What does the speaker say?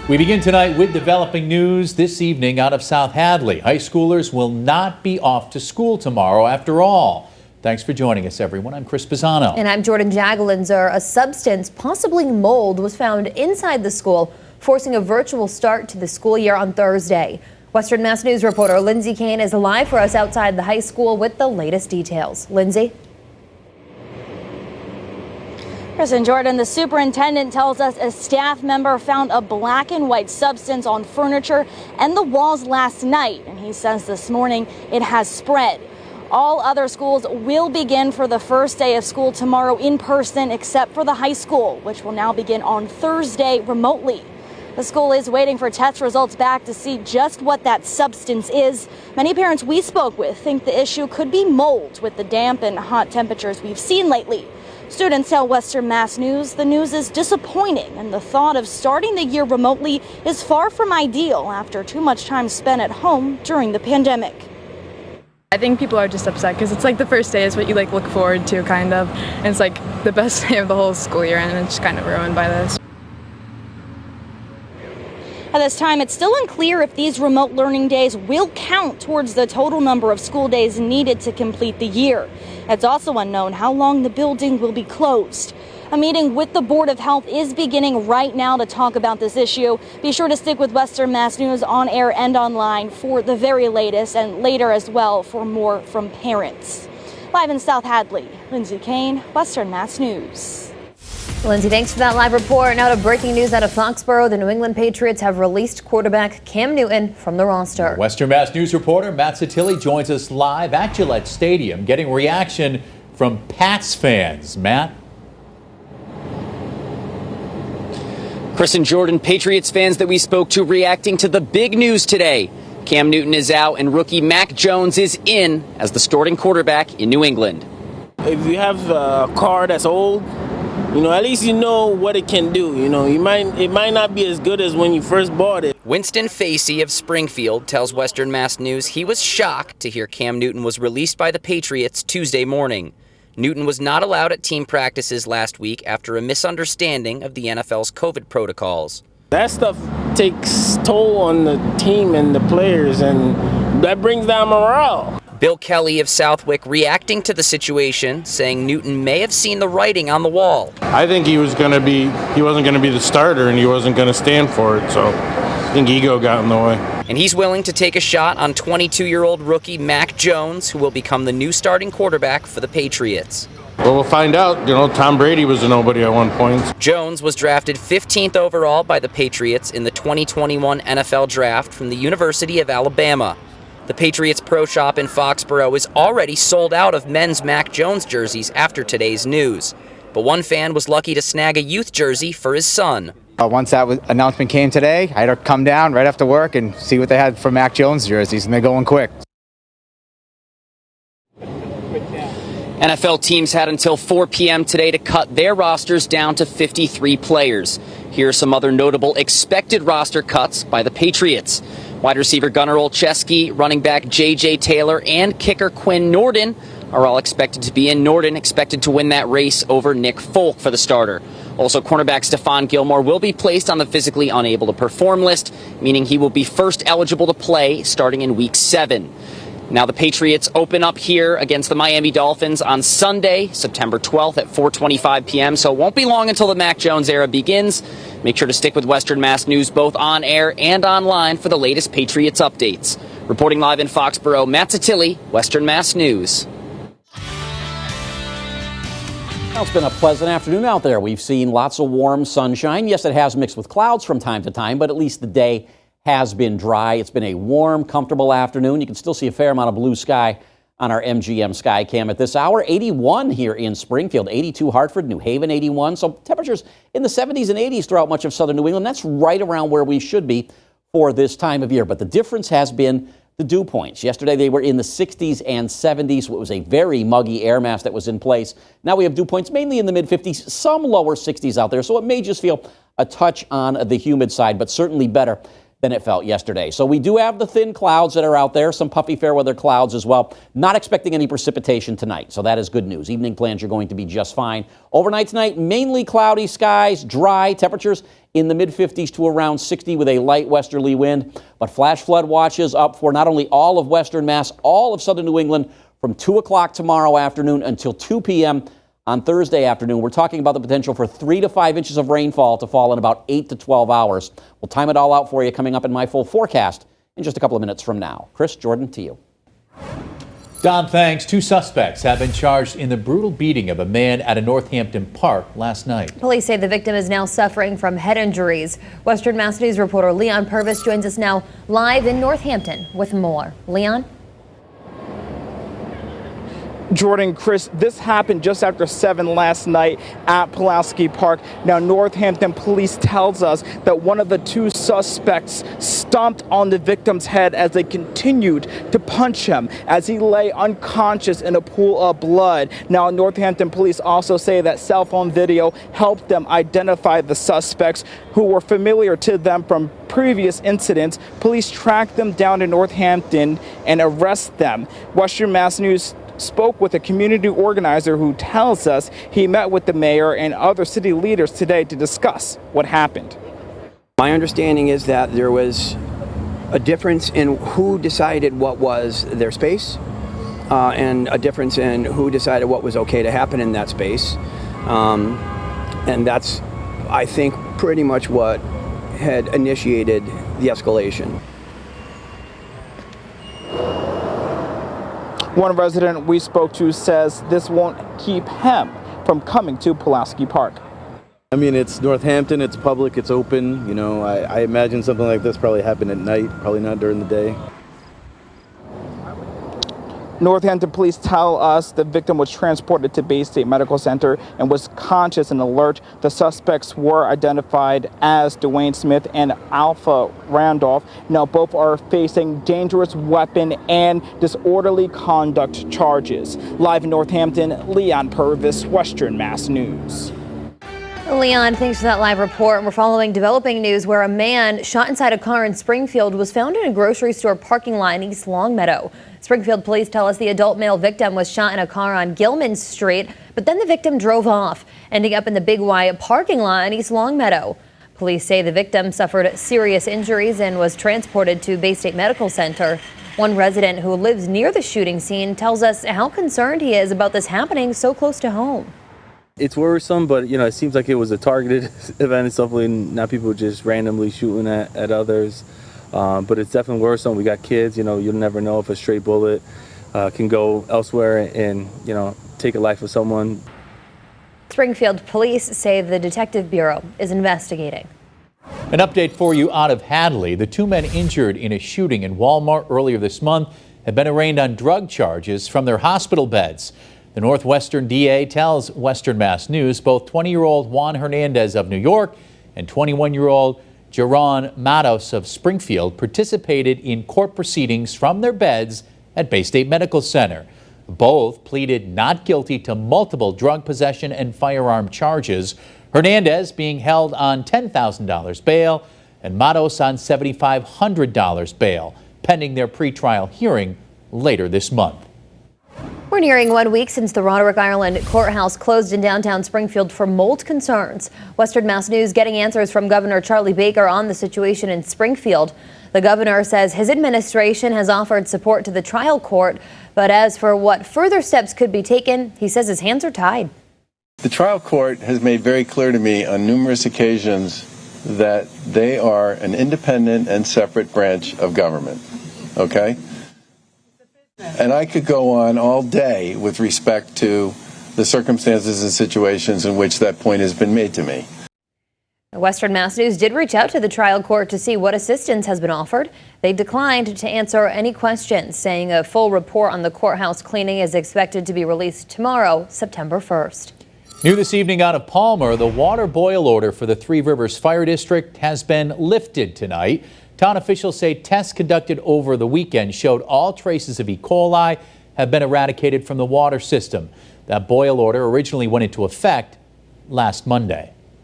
We begin tonight with developing news this evening out of South Hadley. High schoolers will not be off to school tomorrow after all. Thanks for joining us, everyone. I'm Chris Pisano. And I'm Jordyn Jagolinzer. A substance, possibly mold, was found inside the school, forcing a virtual start to the school year on Thursday. Western Mass News reporter Lindsay Kane is live for us outside the high school with the latest details. Lindsay? Chris and Jordyn, the superintendent tells us a staff member found a black and white substance on furniture and the walls last night. And he says this morning it has spread. All other schools will begin for the first day of school tomorrow in person, except for the high school, which will now begin on Thursday remotely. The school is waiting for test results back to see just what that substance is. Many parents we spoke with think the issue could be mold with the damp and hot temperatures we've seen lately. Students tell Western Mass News the news is disappointing, and the thought of starting the year remotely is far from ideal after too much time spent at home during the pandemic. I think people are just upset because it's like the first day is what you look forward to, kind of, and it's like the best day of the whole school year, and it's kind of ruined by this. At this time, it's still unclear if these remote learning days will count towards the total number of school days needed to complete the year. It's also unknown how long the building will be closed. A meeting with the Board of Health is beginning right now to talk about this issue. Be sure to stick with Western Mass News on air and online for the very latest, and later as well for more from parents. Live in South Hadley, Lindsay Kane, Western Mass News. Lindsay, thanks for that live report. Now to breaking news out of Foxborough. The New England Patriots have released quarterback Cam Newton from the roster. Western Mass News reporter Matt Satilli joins us live at Gillette Stadium, getting reaction from Pats fans. Matt? Chris and Jordyn, Patriots fans that we spoke to reacting to the big news today. Cam Newton is out and rookie Mac Jones is in as the starting quarterback in New England. If you have a car that's old, at least you know what it can do. It might not be as good as when you first bought it. Winston Facey of Springfield tells Western Mass News he was shocked to hear Cam Newton was released by the Patriots Tuesday morning. Newton was not allowed at team practices last week after a misunderstanding of the NFL's COVID protocols. That stuff takes toll on the team and the players, and that brings down morale. Bill Kelly of Southwick reacting to the situation, saying Newton may have seen the writing on the wall. I think he wasn't going to be the starter, and he wasn't going to stand for it, so I think ego got in the way. And he's willing to take a shot on 22-year-old rookie Mac Jones, who will become the new starting quarterback for the Patriots. Well, we'll find out. Tom Brady was a nobody at one point. Jones was drafted 15th overall by the Patriots in the 2021 NFL Draft from the University of Alabama. The Patriots Pro Shop in Foxborough is already sold out of men's Mac Jones jerseys after today's news. But one fan was lucky to snag a youth jersey for his son. Once that announcement came today, I had to come down right after work and see what they had for Mac Jones jerseys, and they're going quick. NFL teams had until 4 p.m. today to cut their rosters down to 53 players. Here are some other notable expected roster cuts by the Patriots. Wide receiver Gunnar Olszewski, running back J.J. Taylor, and kicker Quinn Nordin are all expected to be in. Nordin expected to win that race over Nick Folk for the starter. Also, cornerback Stephon Gilmore will be placed on the physically unable to perform list, meaning he will be first eligible to play starting in Week 7. Now the Patriots open up here against the Miami Dolphins on Sunday, September 12th at 4:25 p.m., so it won't be long until the Mac Jones era begins. Make sure to stick with Western Mass News both on air and online for the latest Patriots updates. Reporting live in Foxborough, Matt Satilli, Western Mass News. Well, it's been a pleasant afternoon out there. We've seen lots of warm sunshine. Yes, it has mixed with clouds from time to time, but at least the day has been dry. It's been a warm, comfortable afternoon. You can still see a fair amount of blue sky on our MGM sky cam at this hour. 81 here in Springfield, 82 Hartford, New Haven 81. So temperatures in the 70s and 80s throughout much of southern New England. That's right around where we should be for this time of year. But the difference has been the dew points. Yesterday they were in the 60s and 70s. So it was a very muggy air mass that was in place. Now we have dew points mainly in the mid-50s, some lower 60s out there. So it may just feel a touch on the humid side, but certainly better than it felt yesterday. So we do have the thin clouds that are out there, some puffy fair weather clouds as well. Not expecting any precipitation tonight, so that is good news. Evening plans are going to be just fine. Overnight tonight, mainly cloudy skies, dry temperatures in the mid-50s to around 60 with a light westerly wind. But flash flood watches up for not only all of western Mass, all of southern New England from 2 o'clock tomorrow afternoon until 2 p.m. on Thursday afternoon. We're talking about the potential for 3 to 5 inches of rainfall to fall in about 8 to 12 hours. We'll time it all out for you coming up in my full forecast in just a couple of minutes from now. Chris, Jordan, to you. Don, thanks. 2 suspects have been charged in the brutal beating of a man at a Northampton park last night. Police say the victim is now suffering from head injuries. Western Mass News reporter Leon Purvis joins us now live in Northampton with more. Leon? Jordan, Chris, this happened just after 7 last night at Pulaski Park. Now, Northampton police tells us that one of the 2 suspects stomped on the victim's head as they continued to punch him as he lay unconscious in a pool of blood. Now, Northampton police also say that cell phone video helped them identify the suspects who were familiar to them from previous incidents. Police tracked them down to Northampton and arrest them. Western Mass News spoke with a community organizer who tells us he met with the mayor and other city leaders today to discuss what happened. My understanding is that there was a difference in who decided what was their space and a difference in who decided what was okay to happen in that space. And that's, I think, pretty much what had initiated the escalation. One resident we spoke to says this won't keep him from coming to Pulaski Park. I mean, it's Northampton, it's public, it's open. You know, I imagine something like this probably happened at night, probably not during the day. Northampton police tell us the victim was transported to Bay State Medical Center and was conscious and alert. The suspects were identified as Dwayne Smith and Alpha Randolph. Now both are facing dangerous weapon and disorderly conduct charges. Live in Northampton, Leon Purvis, Western Mass News. Leon, thanks for that live report. We're following developing news where a man shot inside a car in Springfield was found in a grocery store parking lot in East Longmeadow. Springfield police tell us the adult male victim was shot in a car on Gilman Street, but then the victim drove off, ending up in the Big Y parking lot in East Longmeadow. Police say the victim suffered serious injuries and was transported to Bay State Medical Center. One resident who lives near the shooting scene tells us how concerned he is about this happening so close to home. It's worrisome, but you know, it seems like it was a targeted event. It's definitely not people just randomly shooting at others. But it's definitely worrisome. We got kids, you know, you'll never know if a stray bullet can go elsewhere and, you know, take a life of someone. Springfield police say the Detective Bureau is investigating. An update for you out of Hadley. The 2 men injured in a shooting in Walmart earlier this month have been arraigned on drug charges from their hospital beds. The Northwestern DA tells Western Mass News both 20-year-old Juan Hernandez of New York and 21-year-old Jaron Matos of Springfield participated in court proceedings from their beds at Bay State Medical Center. Both pleaded not guilty to multiple drug possession and firearm charges, Hernandez being held on $10,000 bail and Matos on $7,500 bail, pending their pretrial hearing later this month. We're nearing 1 week since the Roderick Ireland courthouse closed in downtown Springfield for mold concerns. Western Mass News getting answers from Governor Charlie Baker on the situation in Springfield. The governor says his administration has offered support to the trial court, but as for what further steps could be taken, he says his hands are tied. The trial court has made very clear to me on numerous occasions that they are an independent and separate branch of government, okay? And I could go on all day with respect to the circumstances and situations in which that point has been made to me. Western Mass News did reach out to the trial court to see what assistance has been offered. They declined to answer any questions, saying a full report on the courthouse cleaning is expected to be released tomorrow, September 1st. New this evening out of Palmer, the water boil order for the Three Rivers Fire District has been lifted tonight. Town officials say tests conducted over the weekend showed all traces of E. coli have been eradicated from the water system. That boil order originally went into effect last Monday.